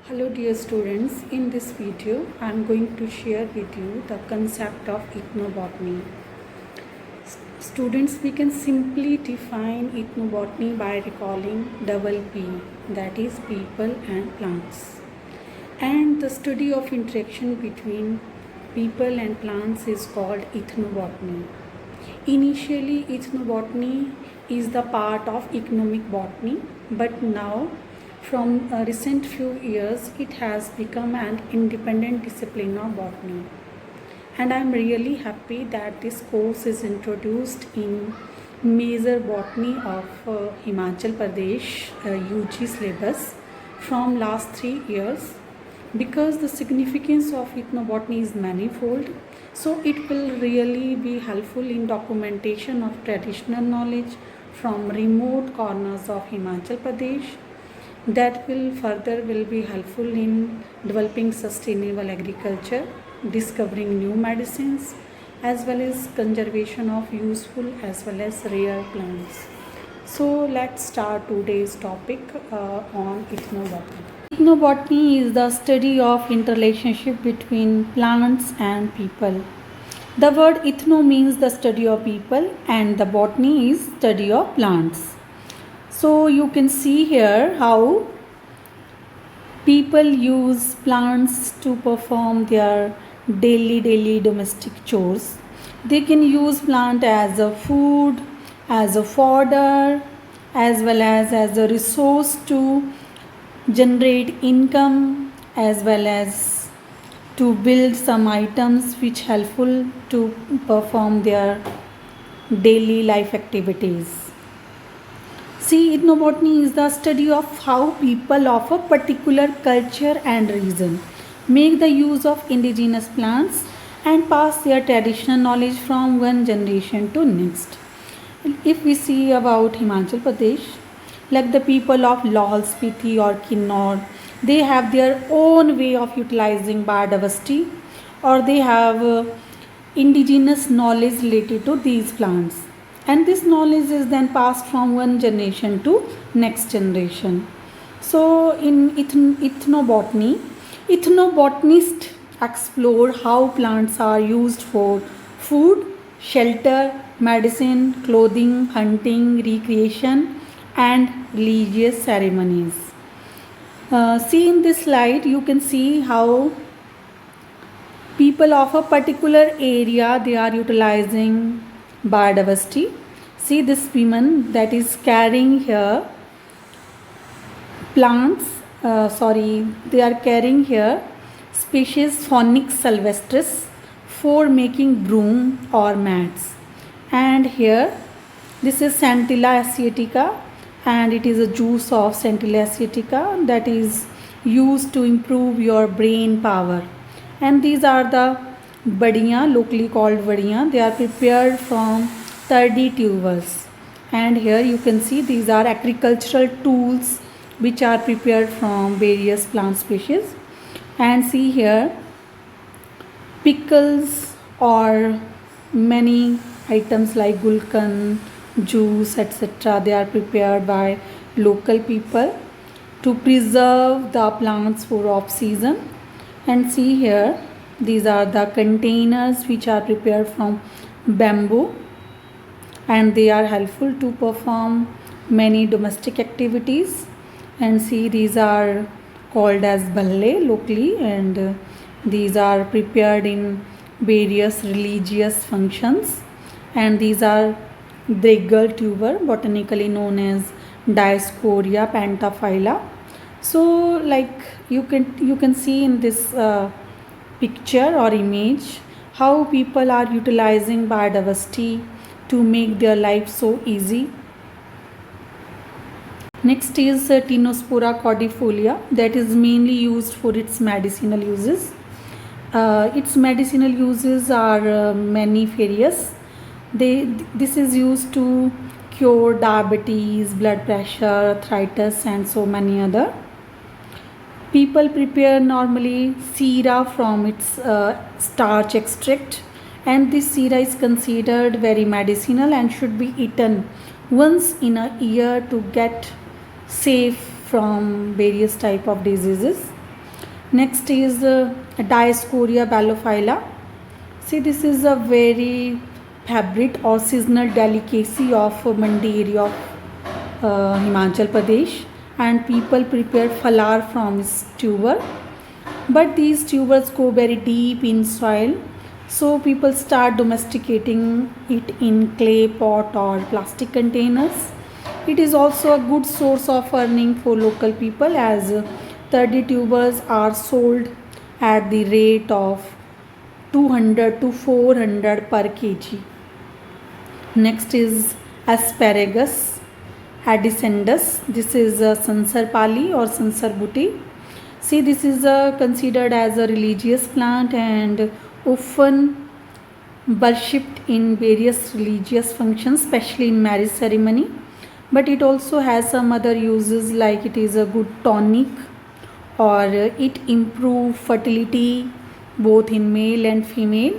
Hello dear students, in this video I am going to share with you the concept of ethnobotany. Students, we can simply define ethnobotany by recalling double P, that is people and plants. And the study of interaction between people and plants is called ethnobotany. Initially, ethnobotany is the part of economic botany, but now from a recent few years it has become an independent discipline of botany. And I'm really happy that this course is introduced in major botany of Himachal Pradesh UG syllabus from last 3 years, because the significance of ethnobotany is manifold. So it will really be helpful in documentation of traditional knowledge from remote corners of Himachal Pradesh. That will be helpful in developing sustainable agriculture, discovering new medicines, as well as conservation of useful as well as rare plants. So let's start today's topic on ethnobotany. Ethnobotany is the study of interrelationship between plants and people. The word ethno means the study of people and the botany is study of plants. So you can see here how people use plants to perform their daily domestic chores. They can use plant as a food, as a fodder, as well as a resource to generate income, as well as to build some items which helpful to perform their daily life activities. See, ethnobotany is the study of how people of a particular culture and region make the use of indigenous plants and pass their traditional knowledge from one generation to next. If we see about Himachal Pradesh, like the people of Lahaul Spiti or Kinnaur, they have their own way of utilizing biodiversity, or they have indigenous knowledge related to these plants, and this knowledge is then passed from one generation to next generation. So in ethnobotany, ethnobotanists explore how plants are used for food, shelter, medicine, clothing, hunting, recreation, and religious ceremonies. See in this slide, you can see how people of a particular area, they are utilizing biodiversity. See this woman that is carrying here plants, they are carrying here species Phoenix sylvestris for making broom or mats. And here this is Centella asiatica, and it is a juice of Centella asiatica that is used to improve your brain power. And these are the badiyan, locally called badiyan. They are prepared from tardi tubers. And here you can see these are agricultural tools which are prepared from various plant species. And see here pickles or many items like gulkan, juice, etc. They are prepared by local people to preserve the plants for off season. And see here, these are the containers which are prepared from bamboo, and they are helpful to perform many domestic activities. And see, these are called as balle locally, and these are prepared in various religious functions. And these are Dregal tuber, botanically known as Dioscorea pentaphylla. So like you can see in this picture or image how people are utilizing biodiversity to make their life so easy. Next is Tinospora cordifolia, that is mainly used for its medicinal uses. Its medicinal uses are many-various. This is used to cure diabetes, blood pressure, arthritis, and so many other. People prepare normally sira from its starch extract, and this sira is considered very medicinal and should be eaten once in a year to get safe from various type of diseases. Next is Dioscorea ballophylla. See, this is a very favorite or seasonal delicacy of Mandi area of Himachal Pradesh, and people prepare falar from its tuber. But these tubers go very deep in soil, so people start domesticating it in clay pot or plastic containers. It is also a good source of earning for local people, as 30 tubers are sold at the rate of 200 to 400 per kg. Next is asparagus adscendus. This is a sansarpali or sansarbuti. See, this is considered as a religious plant and often worshipped in various religious functions, especially in marriage ceremony. But it also has some other uses, like it is a good tonic, or it improve fertility both in male and female,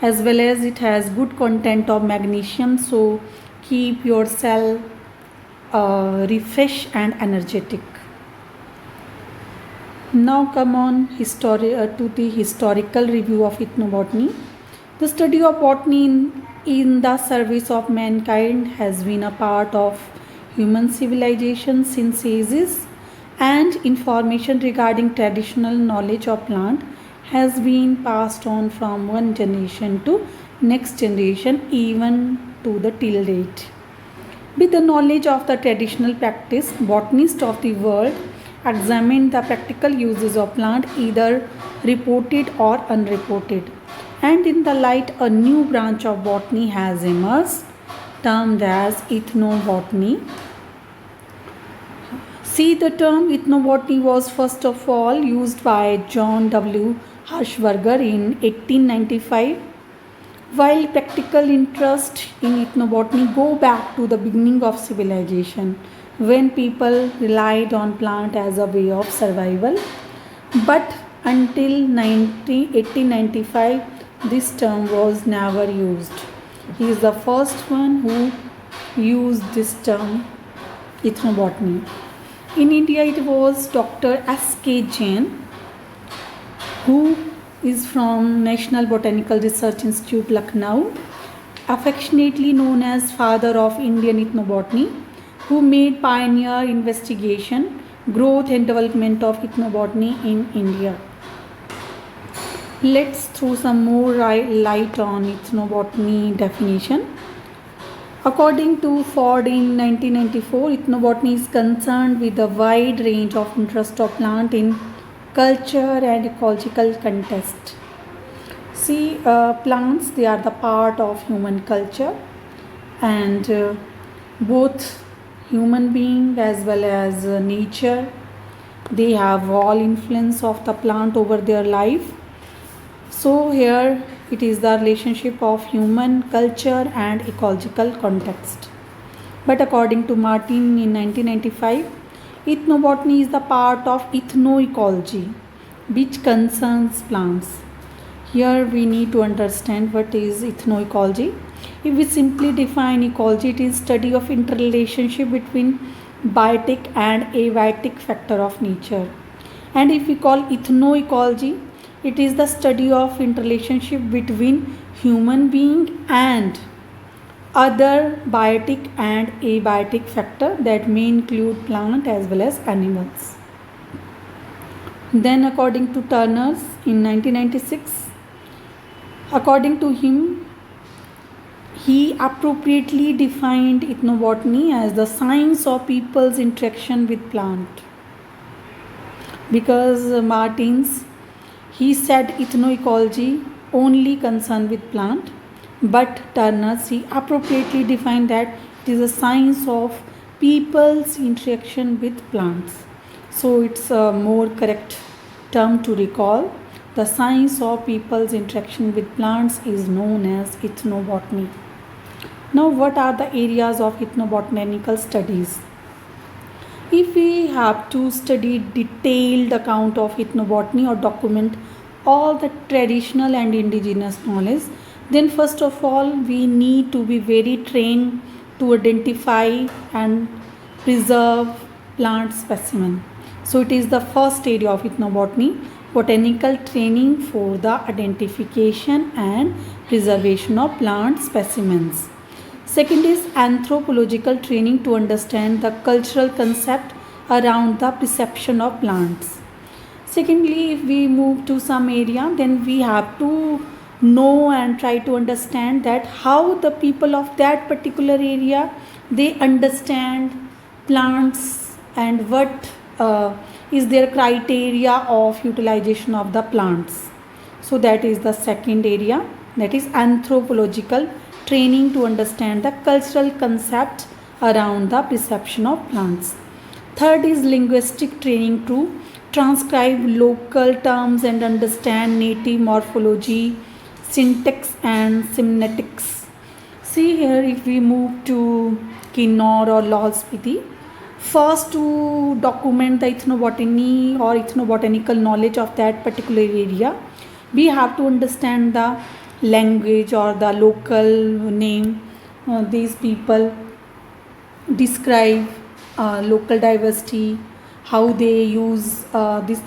as well as it has good content of magnesium, so keep your cell refresh and energetic. Now come on to the historical review of ethnobotany. The study of botany in the service of mankind has been a part of human civilization since ages, and information regarding traditional knowledge of plant has been passed on from one generation to next generation, even to the till date. With the knowledge of the traditional practice, botanists of the world examine the practical uses of plant, either reported or unreported. And in the light, a new branch of botany has emerged, termed as ethnobotany. See, the term ethnobotany was first of all used by John W. Hirschberger in 1895, while practical interest in ethnobotany go back to the beginning of civilization, when people relied on plant as a way of survival. But until 1895, this term was never used. He is the first one who used this term ethnobotany. In India, it was Dr. S.K. Jain, who is from National Botanical Research Institute, Lucknow, affectionately known as father of Indian ethnobotany, who made pioneer investigation, growth and development of ethnobotany in India. Let's throw some more light on ethnobotany definition. According to Ford in 1994, ethnobotany is concerned with a wide range of interest of plant in culture and ecological context. See, plants, they are the part of human culture, and both human being as well as nature, they have all influence of the plant over their life. So here it is the relationship of human culture and ecological context. But according to Martin in 1995, ethnobotany is the part of ethnoecology, which concerns plants. Here we need to understand what is ethnoecology. If we simply define ecology, it is study of interrelationship between biotic and abiotic factor of nature. And if we call ethnoecology, it is the study of interrelationship between human being and other biotic and abiotic factor that may include plant as well as animals. Then according to Turner in 1996, according to him, he appropriately defined ethnobotany as the science of people's interaction with plant. Because Martins, he said ethnoecology only concerned with plant, but Turner, he appropriately defined that it is a science of people's interaction with plants. So it's a more correct term to recall. The science of people's interaction with plants is known as ethnobotany. Now, what are the areas of ethnobotanical studies? If we have to study detailed account of ethnobotany or document all the traditional and indigenous knowledge, then first of all we need to be very trained to identify and preserve plant specimen. So it is the first area of ethnobotany. botanical training for the identification and preservation of plant specimens. Second is anthropological training to understand the cultural concept around the perception of plants. Secondly, if we move to some area, then we have to know and try to understand that how the people of that particular area they understand plants and what is their criteria of utilization of the plants. So that is the second area, that is anthropological training to understand the cultural concept around the perception of plants. Third is linguistic training to transcribe local terms and understand native morphology, syntax and semiotics. See here, if we move to Kinnaur or Lahaul Spiti, first to document the ethnobotany or ethnobotanical knowledge of that particular area, we have to understand the language or the local name. These people describe local diversity, how they use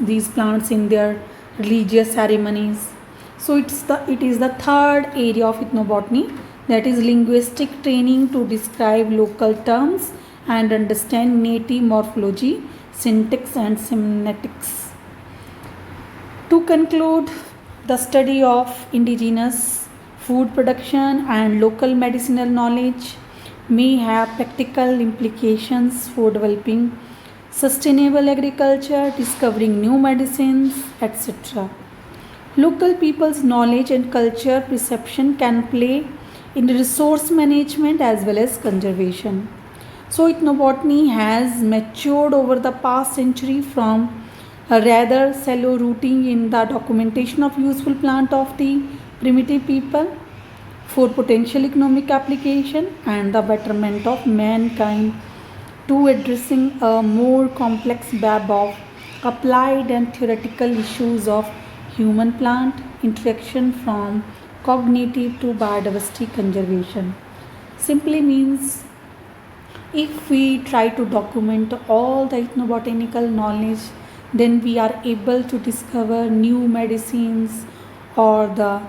these plants in their religious ceremonies. So it is the third area of ethnobotany, that is linguistic training to describe local terms and understand native morphology, syntax and semiotics. To conclude, the study of indigenous food production and local medicinal knowledge may have practical implications for developing sustainable agriculture, discovering new medicines, etc. Local people's knowledge and culture perception can play in resource management as well as conservation. So ethnobotany has matured over the past century from a rather shallow rooting in the documentation of useful plant of the primitive people for potential economic application and the betterment of mankind to addressing a more complex web of applied and theoretical issues of human plant interaction from cognitive to biodiversity conservation. Simply means if we try to document all the ethnobotanical knowledge, then we are able to discover new medicines or the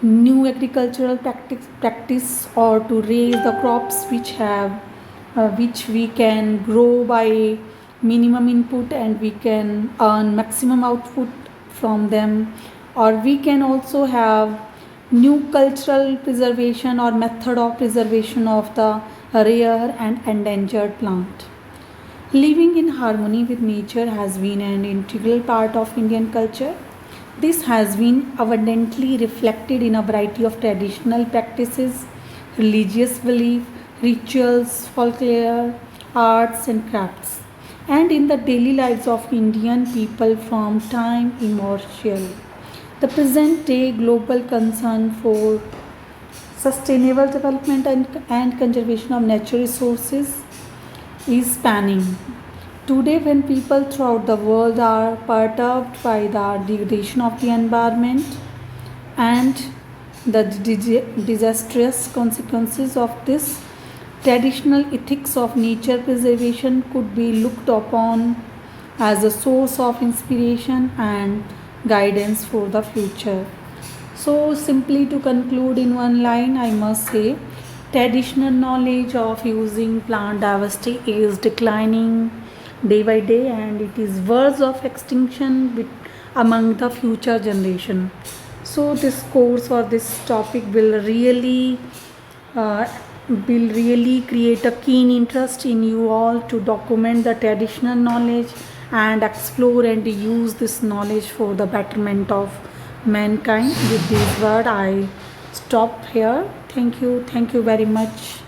new agricultural practice or to raise the crops which we can grow by minimum input and we can earn maximum output from them, or we can also have new cultural preservation or method of preservation of the rare and endangered plant. Living in harmony with nature has been an integral part of Indian culture. This has been abundantly reflected in a variety of traditional practices, religious belief, rituals, folklore, arts and crafts, and in the daily lives of Indian people from time immemorial. The present day global concern for sustainable development and conservation of natural resources is spanning. Today, when people throughout the world are perturbed by the degradation of the environment and the disastrous consequences of this, traditional ethics of nature preservation could be looked upon as a source of inspiration and guidance for the future. So, simply to conclude in one line, I must say traditional knowledge of using plant diversity is declining day by day and it is worse of extinction among the future generation. So this course or this topic uh, will really create a keen interest in you all to document the traditional knowledge and explore and use this knowledge for the betterment of mankind. With this word I stop here. Thank you very much.